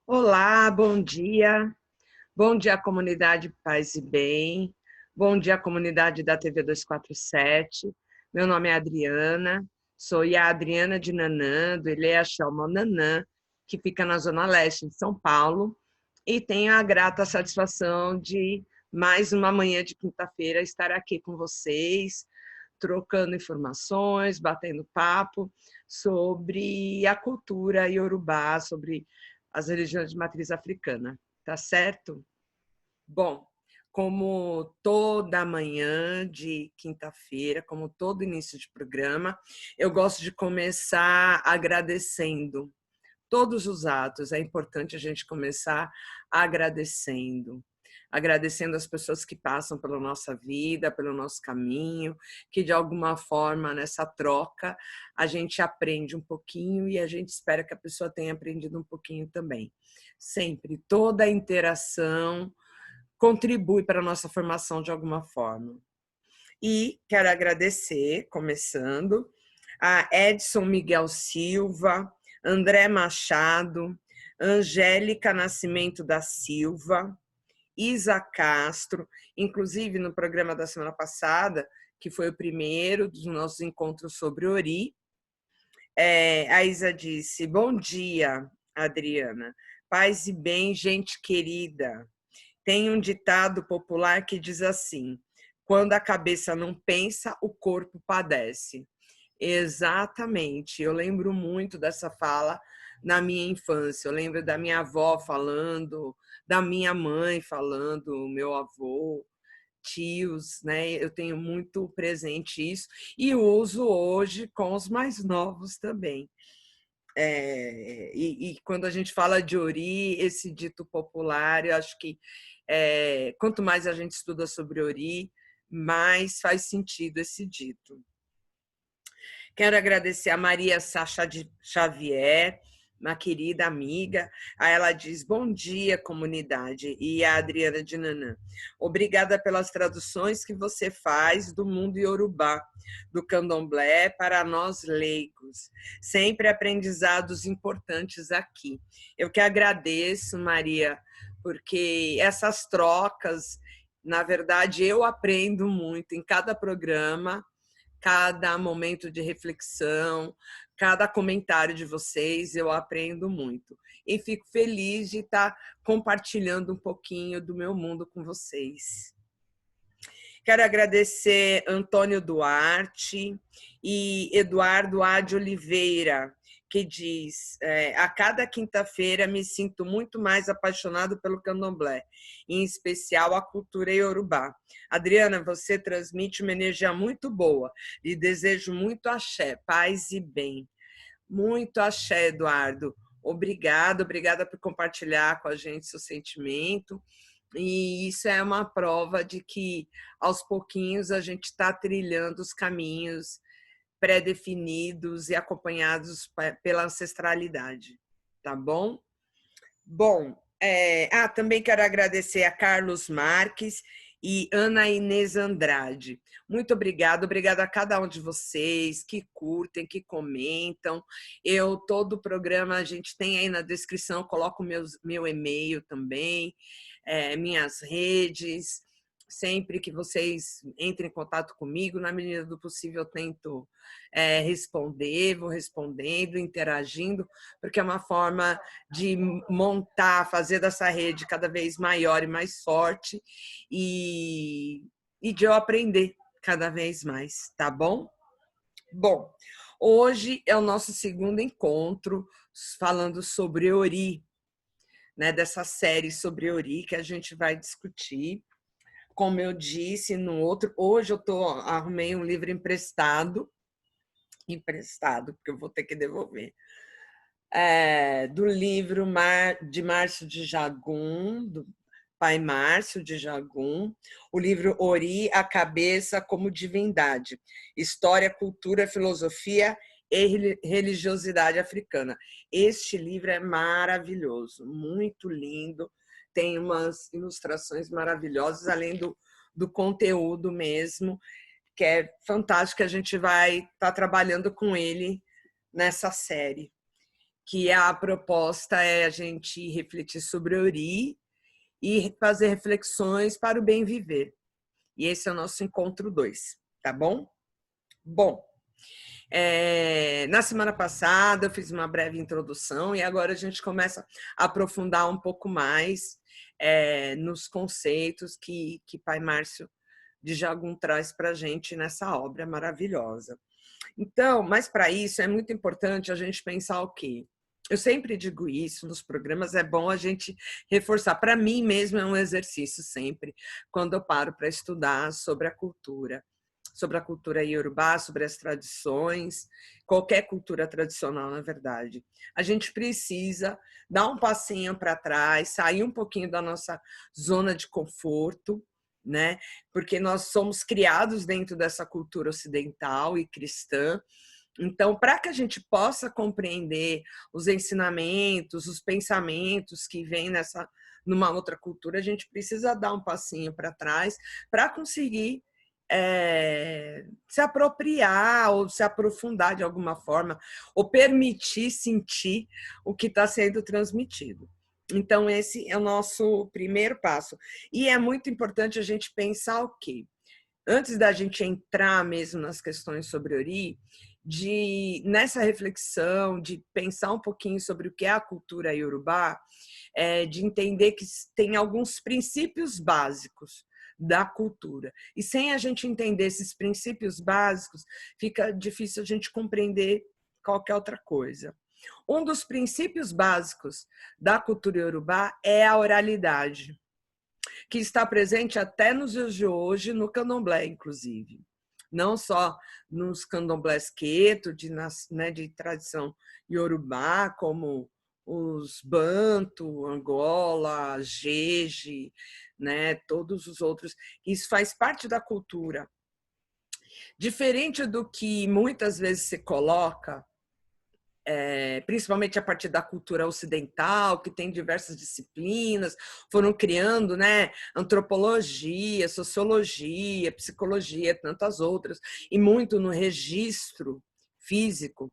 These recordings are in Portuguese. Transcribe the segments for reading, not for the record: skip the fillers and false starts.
Olá, bom dia. Bom dia, comunidade Paz e Bem. Bom dia, comunidade da TV 247. Meu nome é Adriana, sou a Adriana de Nanã, do Ilhéa Chalmão Nanã, que fica na Zona Leste de São Paulo, e tenho a grata satisfação de, mais uma manhã de quinta-feira, estar aqui com vocês, trocando informações, batendo papo sobre a cultura iorubá, sobre as religiões de matriz africana, tá certo? Bom, como toda manhã de quinta-feira, como todo início de programa, eu gosto de começar agradecendo todos os atos. É importante a gente começar agradecendo. Agradecendo as pessoas que passam pela nossa vida, pelo nosso caminho, que de alguma forma nessa troca a gente aprende um pouquinho e a gente espera que a pessoa tenha aprendido um pouquinho também. Sempre, toda a interação contribui para a nossa formação de alguma forma. E quero agradecer, começando, a Edson Miguel Silva, André Machado, Angélica Nascimento da Silva, Isa Castro, inclusive no programa da semana passada, que foi o primeiro dos nossos encontros sobre Ori, a Isa disse: bom dia, Adriana, paz e bem, gente querida. Tem um ditado popular que diz assim: quando a cabeça não pensa, o corpo padece. Exatamente. Eu lembro muito dessa fala na minha infância. Eu lembro da minha avó falando, da minha mãe falando, meu avô, tios, né? Eu tenho muito presente isso e uso hoje com os mais novos também. E quando a gente fala de Ori, esse dito popular, eu acho que quanto mais a gente estuda sobre Ori, mais faz sentido esse dito. Quero agradecer a Maria Sacha de Xavier, uma querida amiga. Aí ela diz: bom dia, comunidade. E a Adriana de Nanã: obrigada pelas traduções que você faz do mundo iorubá, do candomblé para nós leigos. Sempre aprendizados importantes aqui. Eu que agradeço, Maria, porque essas trocas, na verdade, eu aprendo muito em cada programa, cada momento de reflexão, cada comentário de vocês, eu aprendo muito. E fico feliz de estar compartilhando um pouquinho do meu mundo com vocês. Quero agradecer Antônio Duarte e Eduardo A. de Oliveira, que diz: a cada quinta-feira me sinto muito mais apaixonado pelo candomblé, em especial a cultura iorubá. Adriana, você transmite uma energia muito boa e desejo muito axé, paz e bem. Muito axé, Eduardo. Obrigada por compartilhar com a gente seu sentimento. E isso é uma prova de que, aos pouquinhos, a gente está trilhando os caminhos pré-definidos e acompanhados pela ancestralidade, tá bom? Bom, também quero agradecer a Carlos Marques e Ana Inês Andrade. Muito obrigada a cada um de vocês que curtem, que comentam. Todo o programa a gente tem aí na descrição, eu coloco meu e-mail também, minhas redes. Sempre que vocês entrem em contato comigo, na medida do possível eu tento responder, vou respondendo, interagindo, porque é uma forma de montar, fazer dessa rede cada vez maior e mais forte e de eu aprender cada vez mais, tá bom? Bom, hoje é o nosso segundo encontro falando sobre Ori, né, dessa série sobre Ori que a gente vai discutir. Como eu disse no outro, hoje eu arrumei um livro emprestado, porque eu vou ter que devolver, do livro de Márcio de Jagum, do pai Márcio de Jagum, o livro Ori, a Cabeça como Divindade, História, Cultura, Filosofia e Religiosidade Africana. Este livro é maravilhoso, muito lindo, tem umas ilustrações maravilhosas, além do conteúdo mesmo, que é fantástico, a gente vai estar trabalhando com ele nessa série. que a proposta é a gente refletir sobre Ori e fazer reflexões para o bem viver. E esse é o nosso encontro 2, tá bom? Bom, na semana passada eu fiz uma breve introdução e agora a gente começa a aprofundar um pouco mais nos conceitos que Pai Márcio de Jagum traz para a gente nessa obra maravilhosa. Então, mas para isso é muito importante a gente pensar o quê? Eu sempre digo isso nos programas, é bom a gente reforçar. Para mim mesmo é um exercício sempre, quando eu paro para estudar sobre a cultura iorubá, sobre as tradições, qualquer cultura tradicional, na verdade. A gente precisa dar um passinho para trás, sair um pouquinho da nossa zona de conforto, né? Porque nós somos criados dentro dessa cultura ocidental e cristã. Então, para que a gente possa compreender os ensinamentos, os pensamentos que vêm numa outra cultura, a gente precisa dar um passinho para trás para conseguir se apropriar ou se aprofundar de alguma forma, ou permitir sentir o que está sendo transmitido. Então, esse é o nosso primeiro passo. E é muito importante a gente pensar o quê? Antes da gente entrar mesmo nas questões sobre Ori, nessa reflexão, de pensar um pouquinho sobre o que é a cultura iorubá, de entender que tem alguns princípios básicos da cultura. E sem a gente entender esses princípios básicos, fica difícil a gente compreender qualquer outra coisa. Um dos princípios básicos da cultura iorubá é a oralidade, que está presente até nos dias de hoje, no candomblé, inclusive. Não só nos candomblés queto, de tradição iorubá, como os Banto, Angola, Jeje, né, todos os outros. Isso faz parte da cultura. Diferente do que muitas vezes se coloca, principalmente a partir da cultura ocidental, que tem diversas disciplinas, foram criando, né, antropologia, sociologia, psicologia, tantas outras, e muito no registro físico.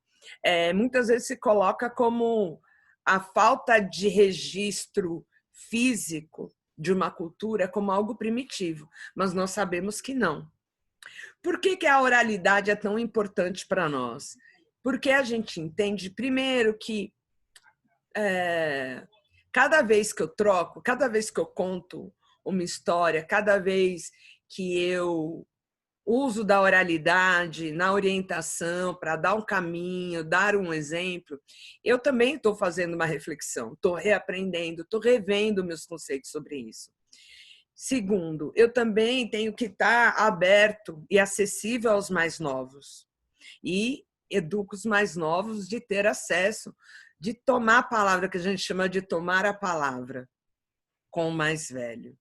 Muitas vezes se coloca como a falta de registro físico de uma cultura como algo primitivo, mas nós sabemos que não. Por que a oralidade é tão importante para nós? Porque a gente entende, primeiro, que cada vez que eu troco, cada vez que eu conto uma história, cada vez que eu uso da oralidade na orientação para dar um caminho, dar um exemplo, eu também estou fazendo uma reflexão, estou reaprendendo, estou revendo meus conceitos sobre isso. Segundo, eu também tenho que estar aberto e acessível aos mais novos. E educo os mais novos de ter acesso, de tomar a palavra, que a gente chama de tomar a palavra com o mais velho.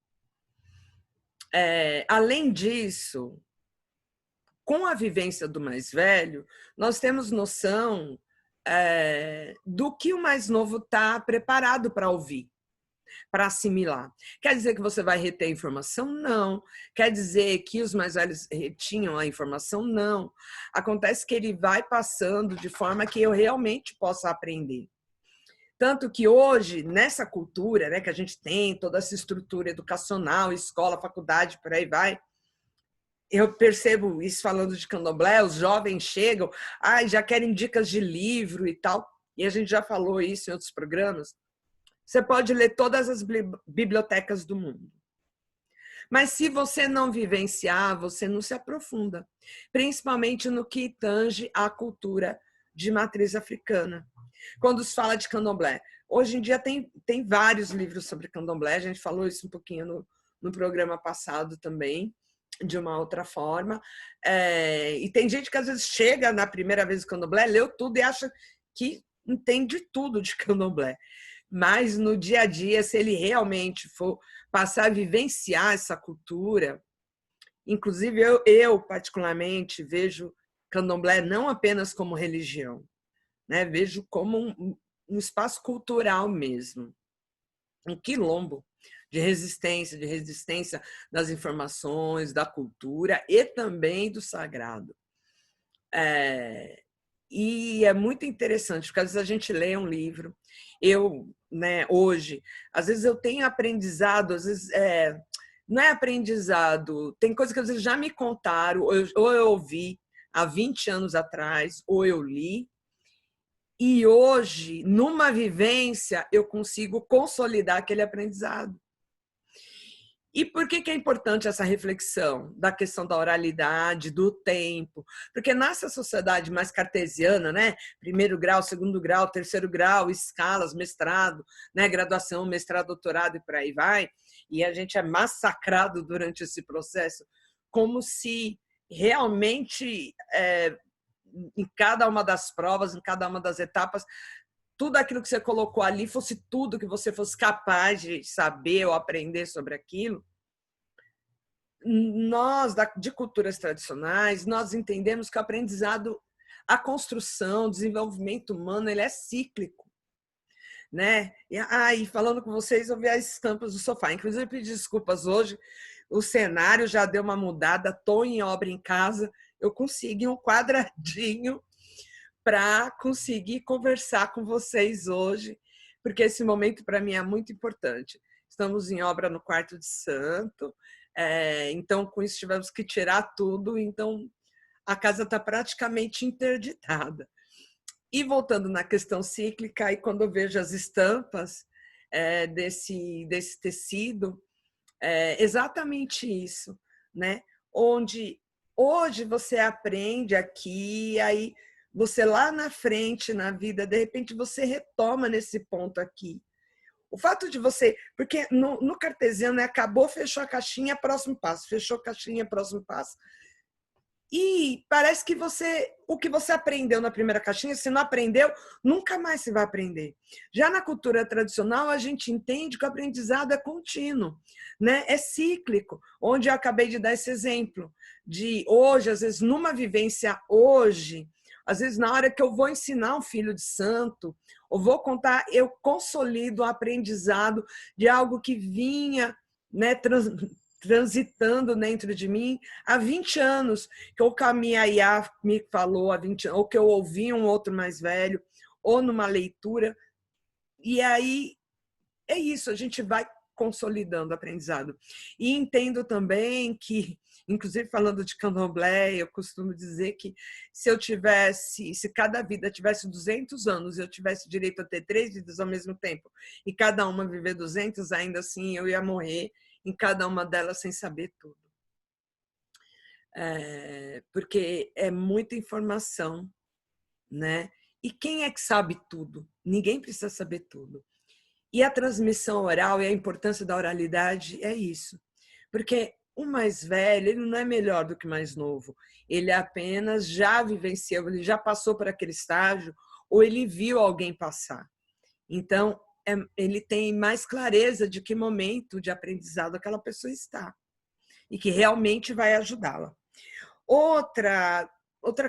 Além disso, com a vivência do mais velho, nós temos noção do que o mais novo está preparado para ouvir, para assimilar. Quer dizer que você vai reter a informação? Não. Quer dizer que os mais velhos retinham a informação? Não. Acontece que ele vai passando de forma que eu realmente possa aprender. Tanto que hoje, nessa cultura, né, que a gente tem, toda essa estrutura educacional, escola, faculdade, por aí vai, eu percebo isso falando de candomblé, os jovens chegam, já querem dicas de livro e tal, e a gente já falou isso em outros programas. Você pode ler todas as bibliotecas do mundo. Mas se você não vivenciar, você não se aprofunda, principalmente no que tange à cultura de matriz africana. Quando se fala de candomblé, hoje em dia tem vários livros sobre candomblé, a gente falou isso um pouquinho no programa passado também, de uma outra forma. E tem gente que às vezes chega na primeira vez do candomblé, leu tudo e acha que entende tudo de candomblé. Mas no dia a dia, se ele realmente for passar a vivenciar essa cultura, inclusive eu particularmente vejo candomblé não apenas como religião, né? Vejo como um espaço cultural mesmo, um quilombo de resistência das informações, da cultura e também do sagrado. E é muito interessante, porque às vezes a gente lê um livro, eu, né, hoje, às vezes eu tenho aprendizado, às vezes não é aprendizado, tem coisas que às vezes já me contaram, ou eu ouvi há 20 anos atrás, ou eu li, e hoje, numa vivência, eu consigo consolidar aquele aprendizado. E por que é importante essa reflexão da questão da oralidade, do tempo? Porque nessa sociedade mais cartesiana, né? Primeiro grau, segundo grau, terceiro grau, escalas, mestrado, né? Graduação, mestrado, doutorado e por aí vai, e a gente é massacrado durante esse processo, como se realmente em cada uma das provas, em cada uma das etapas, tudo aquilo que você colocou ali fosse tudo que você fosse capaz de saber ou aprender sobre aquilo. Nós, de culturas tradicionais, nós entendemos que o aprendizado, a construção, o desenvolvimento humano, ele é cíclico. Né? E falando com vocês, eu vi as estampas do sofá. Inclusive, eu pedi desculpas hoje, o cenário já deu uma mudada, estou em obra em casa, eu consegui um quadradinho para conseguir conversar com vocês hoje, porque esse momento para mim é muito importante. Estamos em obra no quarto de santo, então com isso tivemos que tirar tudo, então a casa está praticamente interditada. E voltando na questão cíclica, aí quando eu vejo as estampas desse tecido, é exatamente isso, né? Onde hoje você aprende aqui, aí você lá na frente, na vida, de repente você retoma nesse ponto aqui. O fato de você... Porque no cartesiano, acabou, fechou a caixinha, próximo passo. Fechou a caixinha, próximo passo. E parece que o que você aprendeu na primeira caixinha, se não aprendeu, nunca mais se vai aprender. Já na cultura tradicional, a gente entende que o aprendizado é contínuo, né? É cíclico, onde eu acabei de dar esse exemplo de hoje, às vezes numa vivência hoje, às vezes na hora que eu vou ensinar um filho de santo, ou vou contar, eu consolido o aprendizado de algo que vinha, né, transitando dentro de mim há 20 anos, que ou que a minha Iá me falou há 20 anos, ou que eu ouvi um outro mais velho, ou numa leitura. E aí é isso, a gente vai consolidando o aprendizado. E entendo também que, inclusive falando de candomblé, eu costumo dizer que se cada vida tivesse 200 anos, eu tivesse direito a ter 3 vidas ao mesmo tempo, e cada uma viver 200, ainda assim eu ia morrer em cada uma delas sem saber tudo. Porque é muita informação, né? E quem é que sabe tudo? Ninguém precisa saber tudo. E a transmissão oral e a importância da oralidade é isso. Porque o mais velho, ele não é melhor do que o mais novo. Ele apenas já vivenciou, ele já passou por aquele estágio, ou ele viu alguém passar. Então, ele tem mais clareza de que momento de aprendizado aquela pessoa está e que realmente vai ajudá-la. Outra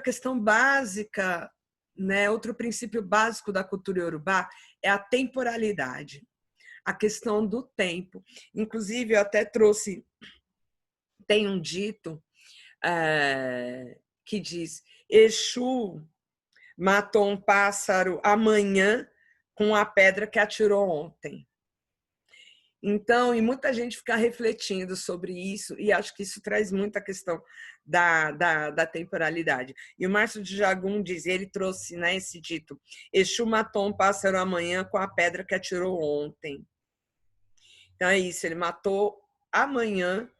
questão básica, né, outro princípio básico da cultura iorubá é a temporalidade, a questão do tempo. Inclusive, eu até trouxe, tem um dito que diz: Exu matou um pássaro amanhã com a pedra que atirou ontem. Então, e muita gente fica refletindo sobre isso, e acho que isso traz muita questão da temporalidade. E o Márcio de Jagum diz, ele trouxe, né, esse dito: Exu matou um pássaro amanhã com a pedra que atirou ontem. Então é isso, ele matou amanhã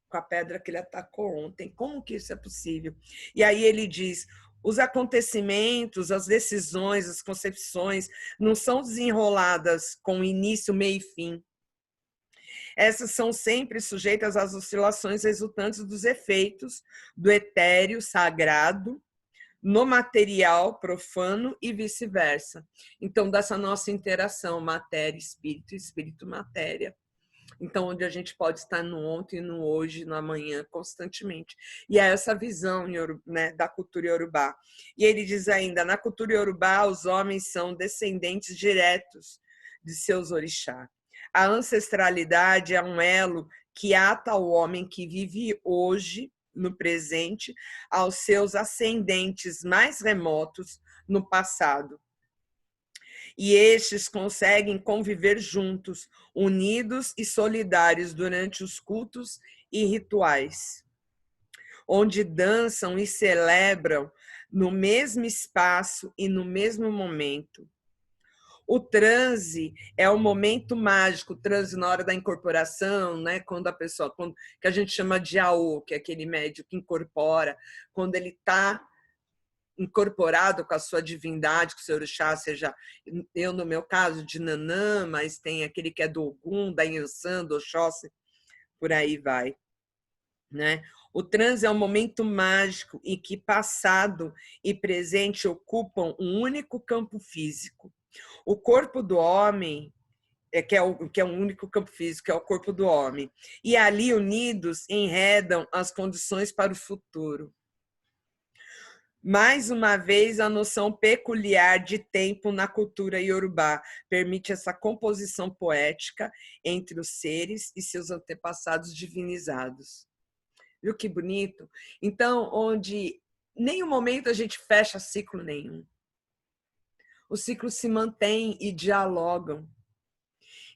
com a pedra que ele atacou ontem. Como que isso é possível? E aí ele diz: os acontecimentos, as decisões, as concepções não são desenroladas com início, meio e fim. Essas são sempre sujeitas às oscilações resultantes dos efeitos do etéreo sagrado no material profano e vice-versa. Então, dessa nossa interação matéria-espírito, espírito-matéria. Então, onde a gente pode estar no ontem, no hoje, no amanhã, constantemente. E é essa visão, né, da cultura iorubá. E ele diz ainda, na cultura iorubá, os homens são descendentes diretos de seus orixás. A ancestralidade é um elo que ata o homem que vive hoje no presente aos seus ascendentes mais remotos no passado. E estes conseguem conviver juntos, unidos e solidários durante os cultos e rituais, onde dançam e celebram no mesmo espaço e no mesmo momento. O transe é o momento mágico, o transe na hora da incorporação, né? Quando a pessoa, que a gente chama de AO, que é aquele médium que incorpora, quando ele está incorporado com a sua divindade, com o seu orixá, seja eu, no meu caso, de Nanã, mas tem aquele que é do Ogum, da Yansan, do Oxóssi, por aí vai, né? O transe é um momento mágico em que passado e presente ocupam um único campo físico. O corpo do homem, que é um único campo físico, é o corpo do homem. E ali, unidos, enredam as condições para o futuro. Mais uma vez, a noção peculiar de tempo na cultura iorubá permite essa composição poética entre os seres e seus antepassados divinizados. Viu que bonito? Então, onde em nenhum momento a gente fecha ciclo nenhum. Os ciclos se mantêm e dialogam.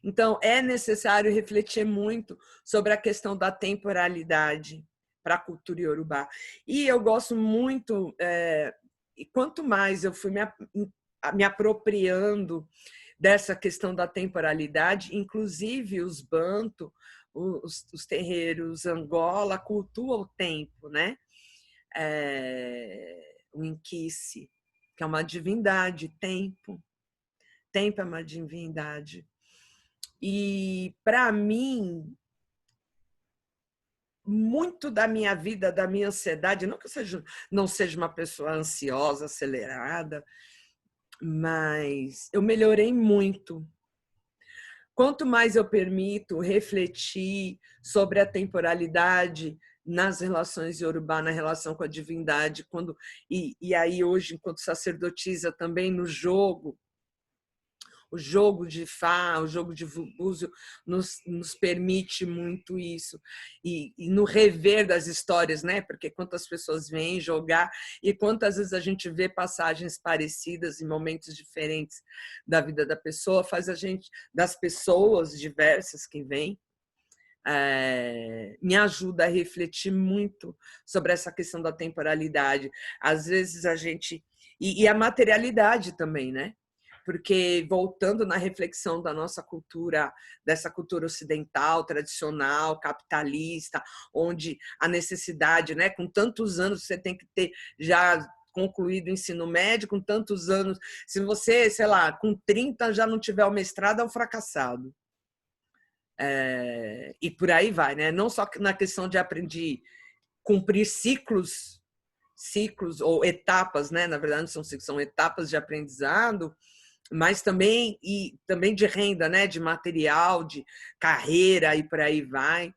Então, é necessário refletir muito sobre a questão da temporalidade para a cultura iorubá. E eu gosto muito, e quanto mais eu fui me apropriando dessa questão da temporalidade, inclusive os Banto, os terreiros Angola, cultuam o tempo, né? O Inquice, que é uma divindade, tempo. Tempo é uma divindade. E, para mim, muito da minha vida, da minha ansiedade, não que eu não seja uma pessoa ansiosa, acelerada, mas eu melhorei muito. Quanto mais eu permito refletir sobre a temporalidade nas relações iorubá, na relação com a divindade, e aí hoje, enquanto sacerdotisa, também no jogo, o jogo de Fá, o jogo de Búzio nos permite muito isso. E no rever das histórias, né? Porque quantas pessoas vêm jogar e quantas vezes a gente vê passagens parecidas em momentos diferentes da vida da pessoa, faz a gente, das pessoas diversas que vêm, me ajuda a refletir muito sobre essa questão da temporalidade. Às vezes a gente... E a materialidade também, né? Porque, voltando na reflexão da nossa cultura, dessa cultura ocidental, tradicional, capitalista, onde a necessidade, né, com tantos anos você tem que ter já concluído o ensino médio, com tantos anos, se você, sei lá, com 30 já não tiver o mestrado, é um fracassado. E por aí vai, né? Não só na questão de aprender, cumprir ciclos ou etapas, né? Na verdade, não são ciclos, são etapas de aprendizado, mas também de renda, né? De material, de carreira e por aí vai.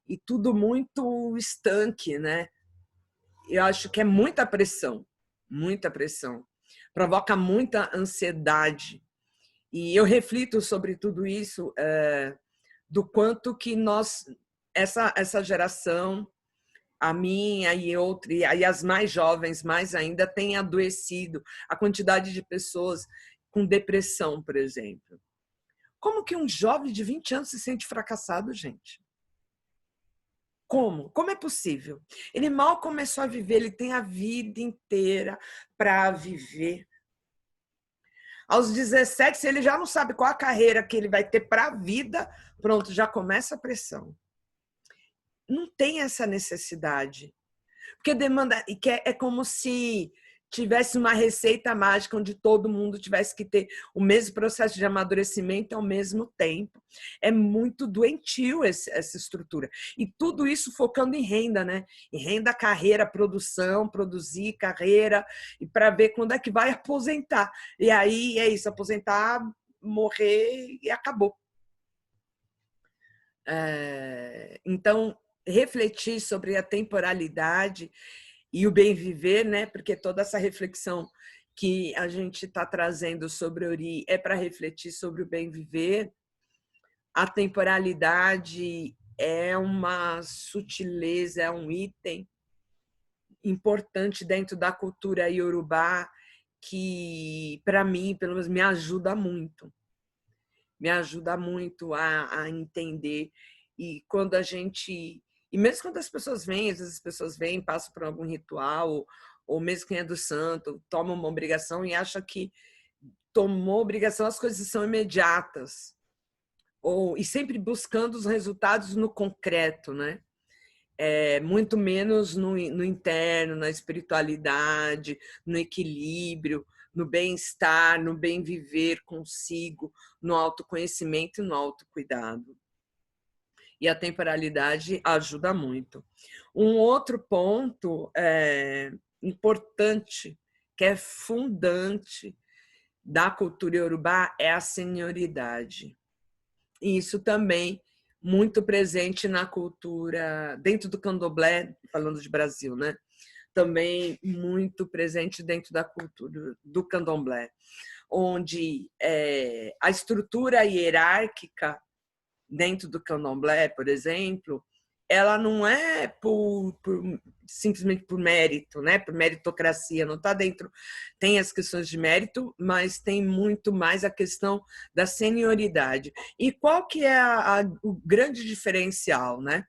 E tudo muito estanque, né? Eu acho que é muita pressão, muita pressão. Provoca muita ansiedade. E eu reflito sobre tudo isso, do quanto que essa geração, a minha e outra, e as mais jovens mais ainda, tem adoecido a quantidade de pessoas com depressão, por exemplo. Como que um jovem de 20 anos se sente fracassado, gente? Como? Como é possível? Ele mal começou a viver, ele tem a vida inteira para viver. Aos 17, se ele já não sabe qual a carreira que ele vai ter para a vida, pronto, já começa a pressão. Não tem essa necessidade. Porque demanda, é como se tivesse uma receita mágica onde todo mundo tivesse que ter o mesmo processo de amadurecimento ao mesmo tempo. É muito doentio essa estrutura. E tudo isso focando em renda, né? Em renda, carreira, produção, produzir, carreira, e para ver quando é que vai aposentar. E aí é isso, aposentar, morrer e acabou. Então, refletir sobre a temporalidade e o bem viver, né? Porque toda essa reflexão que a gente está trazendo sobre Ori é para refletir sobre o bem viver. A temporalidade é uma sutileza, é um item importante dentro da cultura iorubá que, para mim, pelo menos, me ajuda muito. Me ajuda muito a entender. E quando a gente... E mesmo quando as pessoas vêm, às vezes as pessoas vêm, passam por algum ritual, ou mesmo quem é do santo, toma uma obrigação e acha que tomou obrigação, as coisas são imediatas. E sempre buscando os resultados no concreto, né? Muito menos no interno, na espiritualidade, no equilíbrio, no bem-estar, no bem viver consigo, no autoconhecimento e no autocuidado. E a temporalidade ajuda muito. Um outro ponto importante, que é fundante da cultura iorubá, é a senioridade. E isso também muito presente na cultura, dentro do candomblé, falando de Brasil, né? Também muito presente dentro da cultura do candomblé, onde a estrutura hierárquica dentro do candomblé, por exemplo, ela não é simplesmente por mérito, né? Por meritocracia, não está dentro. Tem as questões de mérito, mas tem muito mais a questão da senioridade. E qual que é o grande diferencial, né?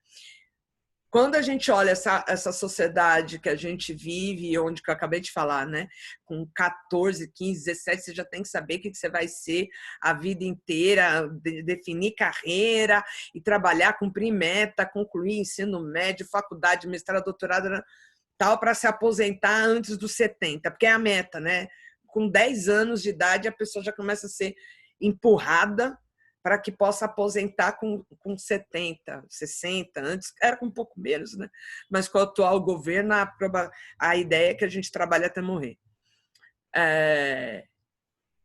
Quando a gente olha essa sociedade que a gente vive, onde que eu acabei de falar, né? Com 14, 15, 17, você já tem que saber o que você vai ser a vida inteira, definir carreira e trabalhar, cumprir meta, concluir ensino médio, faculdade, mestrado, doutorado, tal, para se aposentar antes dos 70, porque é a meta, né? Com 10 anos de idade, a pessoa já começa a ser empurrada para que possa aposentar com 70, 60, antes era com um pouco menos, né? Mas com o atual governo, a ideia é que a gente trabalhe até morrer.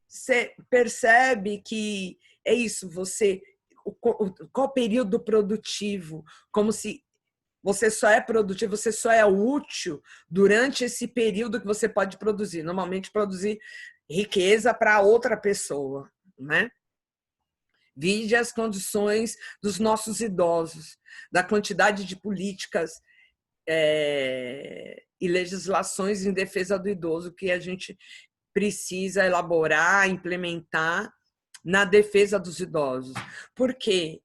Você percebe que é isso, qual período produtivo, como se você só é produtivo, você só é útil durante esse período que você pode produzir. Normalmente, produzir riqueza para outra pessoa, né? Vide as condições dos nossos idosos, da quantidade de políticas e legislações em defesa do idoso que a gente precisa elaborar, implementar na defesa dos idosos. Porque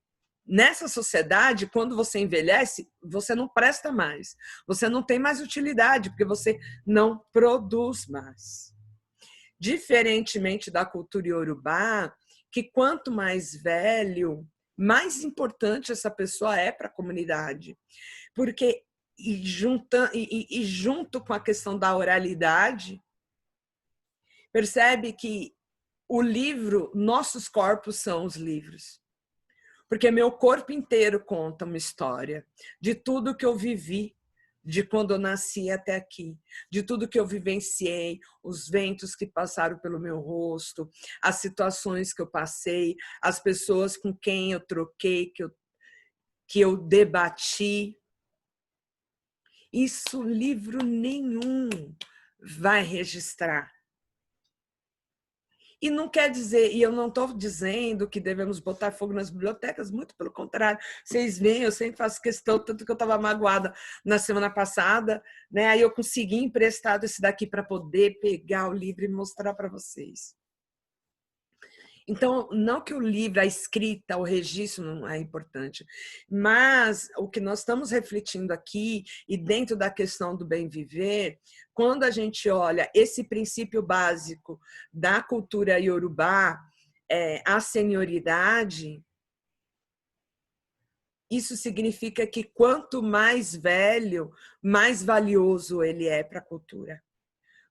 nessa sociedade, quando você envelhece, você não presta mais. Você não tem mais utilidade, porque você não produz mais. Diferentemente da cultura iorubá, que quanto mais velho, mais importante essa pessoa é para a comunidade. Porque, junto com a questão da oralidade, percebe que o livro, nossos corpos são os livros. Porque meu corpo inteiro conta uma história de tudo que eu vivi, de quando eu nasci até aqui, de tudo que eu vivenciei, os ventos que passaram pelo meu rosto, as situações que eu passei, as pessoas com quem eu troquei, que eu debati. Isso livro nenhum vai registrar. E não quer dizer, e eu não estou dizendo que devemos botar fogo nas bibliotecas, muito pelo contrário. Vocês veem, eu sempre faço questão, tanto que eu estava magoada na semana passada, né? Aí eu consegui emprestado esse daqui para poder pegar o livro e mostrar para vocês. Então, não que o livro, a escrita, o registro não é importante, mas o que nós estamos refletindo aqui, e dentro da questão do bem viver, quando a gente olha esse princípio básico da cultura iorubá, a senioridade, isso significa que quanto mais velho, mais valioso ele é para a cultura.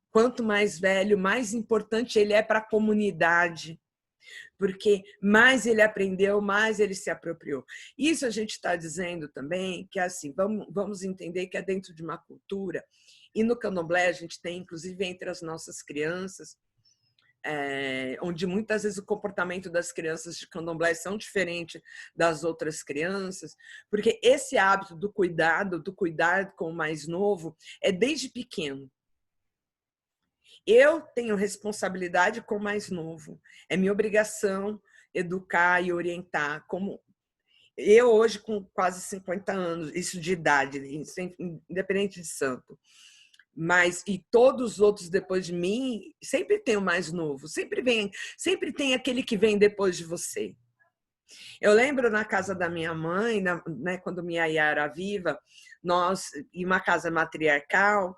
Quanto mais velho, mais importante ele é para a comunidade. Porque mais ele aprendeu, mais ele se apropriou. Isso a gente está dizendo também que assim, vamos entender que é dentro de uma cultura, e no candomblé a gente tem, inclusive, entre as nossas crianças, onde muitas vezes o comportamento das crianças de candomblé são diferente das outras crianças, porque esse hábito do cuidar com o mais novo, é desde pequeno. Eu tenho responsabilidade com o mais novo. É minha obrigação educar e orientar. Como eu hoje, com quase 50 anos, isso de idade, independente de santo, mas e todos os outros depois de mim, sempre tem o mais novo, sempre tem aquele que vem depois de você. Eu lembro na casa da minha mãe, né, quando minha Iá era viva, nós, em uma casa matriarcal,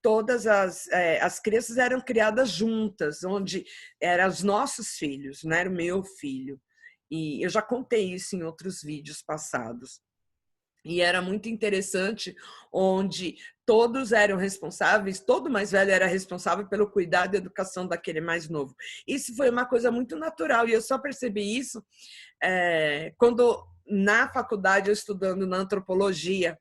todas as crianças eram criadas juntas, onde eram os nossos filhos, não era o meu filho. E eu já contei isso em outros vídeos passados. E era muito interessante, onde todos eram responsáveis, todo mais velho era responsável pelo cuidado e educação daquele mais novo. Isso foi uma coisa muito natural, e eu só percebi isso quando, na faculdade, eu estudando na antropologia,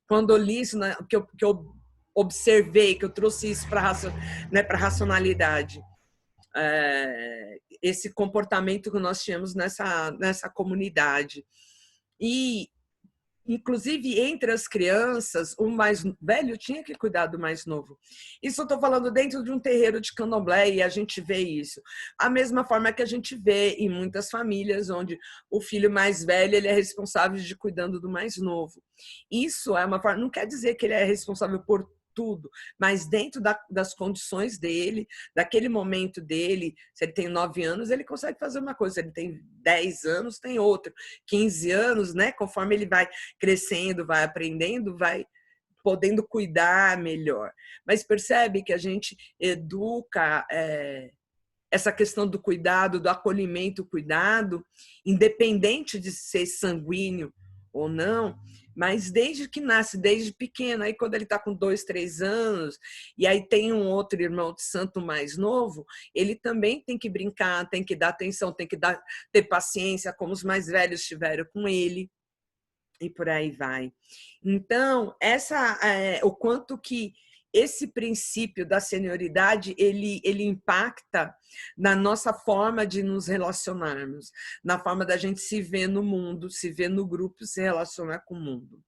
quando eu li isso, que eu observei, que eu trouxe isso para a racionalidade. Esse comportamento que nós tínhamos nessa comunidade. E, inclusive, entre as crianças, o mais velho tinha que cuidar do mais novo. Isso eu estou falando dentro de um terreiro de candomblé, e a gente vê isso. A mesma forma que a gente vê em muitas famílias, onde o filho mais velho ele é responsável de cuidando do mais novo. Isso é uma forma, não quer dizer que ele é responsável por tudo, mas dentro das condições dele, daquele momento dele, se ele tem 9 anos, ele consegue fazer uma coisa, se ele tem 10 anos, tem outra, 15 anos, né? Conforme ele vai crescendo, vai aprendendo, vai podendo cuidar melhor. Mas percebe que a gente educa essa questão do cuidado, do acolhimento, cuidado, independente de ser sanguíneo ou não, mas desde que nasce, desde pequeno. Aí quando ele está com 2, 3 anos, e aí tem um outro irmão de santo mais novo, ele também tem que brincar, tem que dar atenção, tem que ter paciência, como os mais velhos tiveram com ele, e por aí vai. Então, o quanto que esse princípio da senioridade, ele impacta na nossa forma de nos relacionarmos, na forma da gente se ver no mundo, se ver no grupo, se relacionar com o mundo.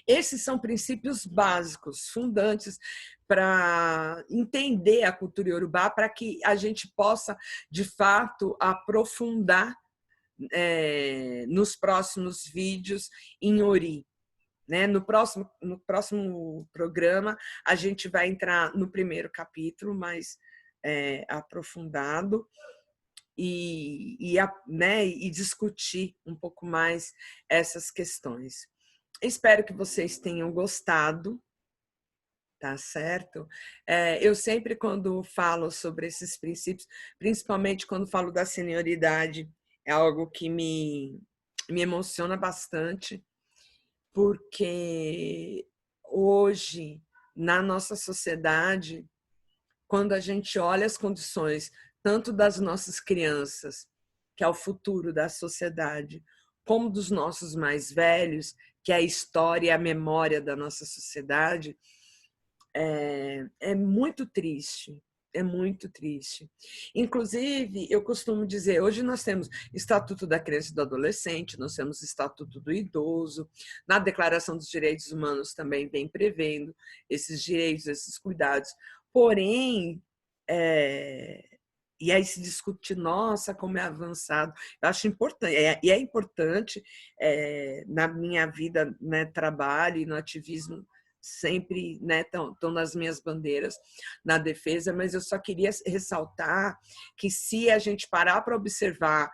Esses são princípios básicos, fundantes, para entender a cultura iorubá, para que a gente possa, de fato, aprofundar nos próximos vídeos em Ori. Né? No próximo programa, a gente vai entrar no primeiro capítulo, mais aprofundado, e discutir um pouco mais essas questões. Espero que vocês tenham gostado, tá certo? Eu sempre, quando falo sobre esses princípios, principalmente quando falo da senioridade, é algo que me emociona bastante, porque hoje, na nossa sociedade, quando a gente olha as condições tanto das nossas crianças, que é o futuro da sociedade, como dos nossos mais velhos, que é a história e a memória da nossa sociedade, é muito triste. É muito triste. Inclusive, eu costumo dizer, hoje nós temos Estatuto da Criança e do Adolescente, nós temos Estatuto do Idoso, na Declaração dos Direitos Humanos também vem prevendo esses direitos, esses cuidados. Porém, e aí se discute, nossa, como é avançado. Eu acho importante, e é importante na minha vida, né, trabalho e no ativismo, sempre estão nas minhas bandeiras na defesa, mas eu só queria ressaltar que, se a gente parar para observar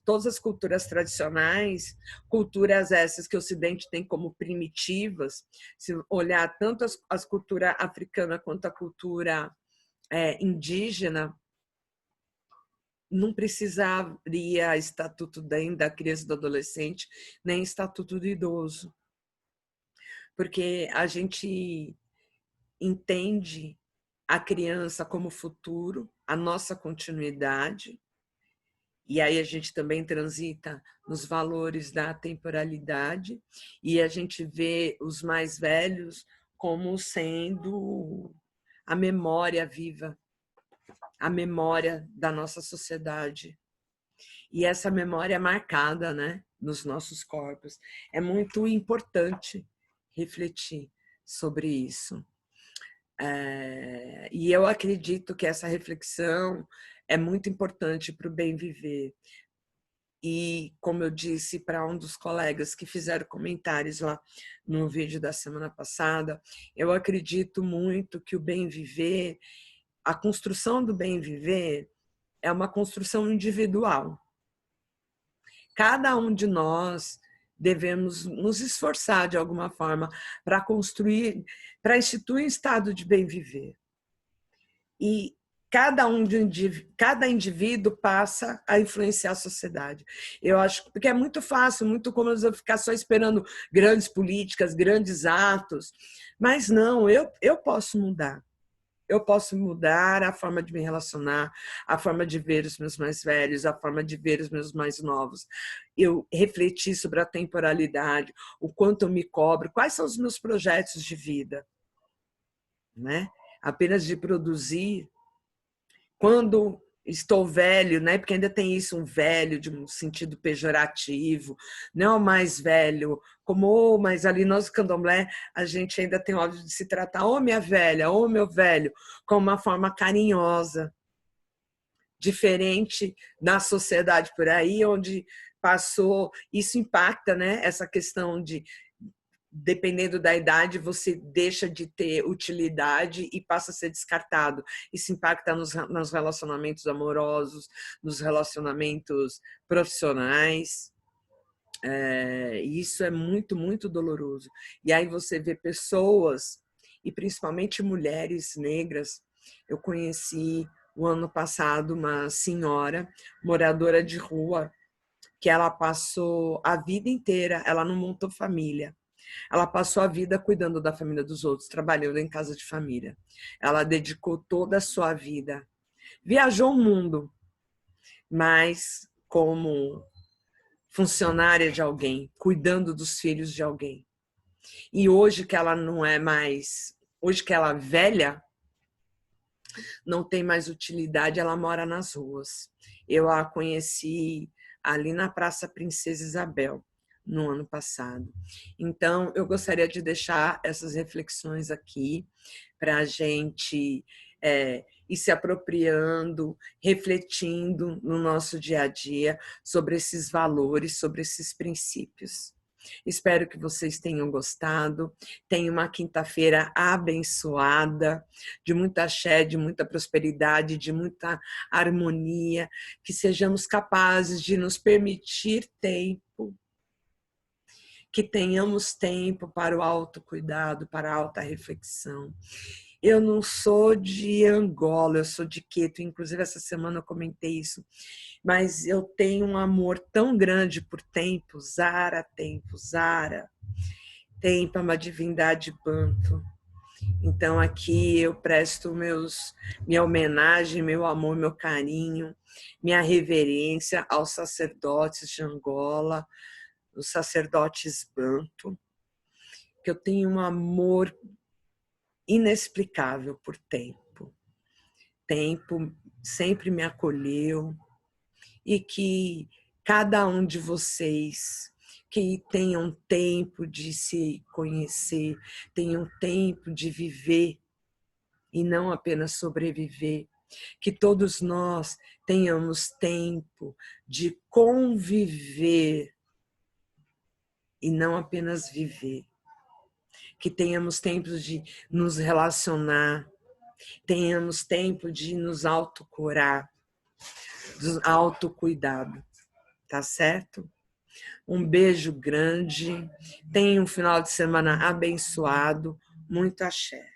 todas as culturas tradicionais, culturas essas que o Ocidente tem como primitivas, se olhar tanto as culturas africanas quanto a cultura indígena, não precisaria Estatuto da Criança e do Adolescente, nem Estatuto do Idoso, porque a gente entende a criança como futuro, a nossa continuidade, e aí a gente também transita nos valores da temporalidade, e a gente vê os mais velhos como sendo a memória viva, a memória da nossa sociedade. E essa memória é marcada, né, nos nossos corpos. É muito importante refletir sobre isso. E eu acredito que essa reflexão é muito importante para o bem viver. E, como eu disse para um dos colegas que fizeram comentários lá no vídeo da semana passada, eu acredito muito que o bem viver, a construção do bem viver é uma construção individual. Cada um de nós devemos nos esforçar de alguma forma para construir, para instituir um estado de bem viver. E cada indivíduo passa a influenciar a sociedade. Eu acho que é muito fácil, muito cômodo eu ficar só esperando grandes políticas, grandes atos, mas não, eu posso mudar. Eu posso mudar a forma de me relacionar, a forma de ver os meus mais velhos, a forma de ver os meus mais novos. Eu refletir sobre a temporalidade, o quanto eu me cobro, quais são os meus projetos de vida, né? Apenas de produzir. Quando estou velho, né? Porque ainda tem isso, um velho de um sentido pejorativo, não mais velho, como, mas ali nós, candomblé, a gente ainda tem o hábito de se tratar, ô minha velha, ô meu velho, com uma forma carinhosa, diferente na sociedade por aí, onde passou, isso impacta, né? Essa questão de dependendo da idade, você deixa de ter utilidade e passa a ser descartado. Isso impacta nos relacionamentos amorosos, nos relacionamentos profissionais. Isso é muito, muito doloroso. E aí você vê pessoas, e principalmente mulheres negras. Eu conheci o ano passado uma senhora moradora de rua que ela passou a vida inteira, ela não montou família. Ela passou a vida cuidando da família dos outros, trabalhando em casa de família. Ela dedicou toda a sua vida. Viajou o mundo, mas como funcionária de alguém, cuidando dos filhos de alguém. E hoje que ela não é mais, hoje que ela é velha, não tem mais utilidade, ela mora nas ruas. Eu a conheci ali na Praça Princesa Isabel, no ano passado. Então, eu gostaria de deixar essas reflexões aqui para a gente ir se apropriando, refletindo no nosso dia a dia sobre esses valores, sobre esses princípios. Espero que vocês tenham gostado. Tenha uma quinta-feira abençoada, de muita axé, de muita prosperidade, de muita harmonia, que sejamos capazes de nos permitir tempo, que tenhamos tempo para o autocuidado, para a alta reflexão. Eu não sou de Angola, eu sou de Quito, inclusive essa semana eu comentei isso, mas eu tenho um amor tão grande por tempo, Zara, tempo é uma divindade banto. Então aqui eu presto minha homenagem, meu amor, meu carinho, minha reverência aos sacerdotes de Angola, os sacerdotes banto, que eu tenho um amor inexplicável por tempo. Tempo sempre me acolheu e que cada um de vocês que tenham tempo de se conhecer, tenham tempo de viver e não apenas sobreviver, que todos nós tenhamos tempo de conviver e não apenas viver, que tenhamos tempo de nos relacionar, tenhamos tempo de nos autocurar, do autocuidado, tá certo? Um beijo grande, tenha um final de semana abençoado, muito axé.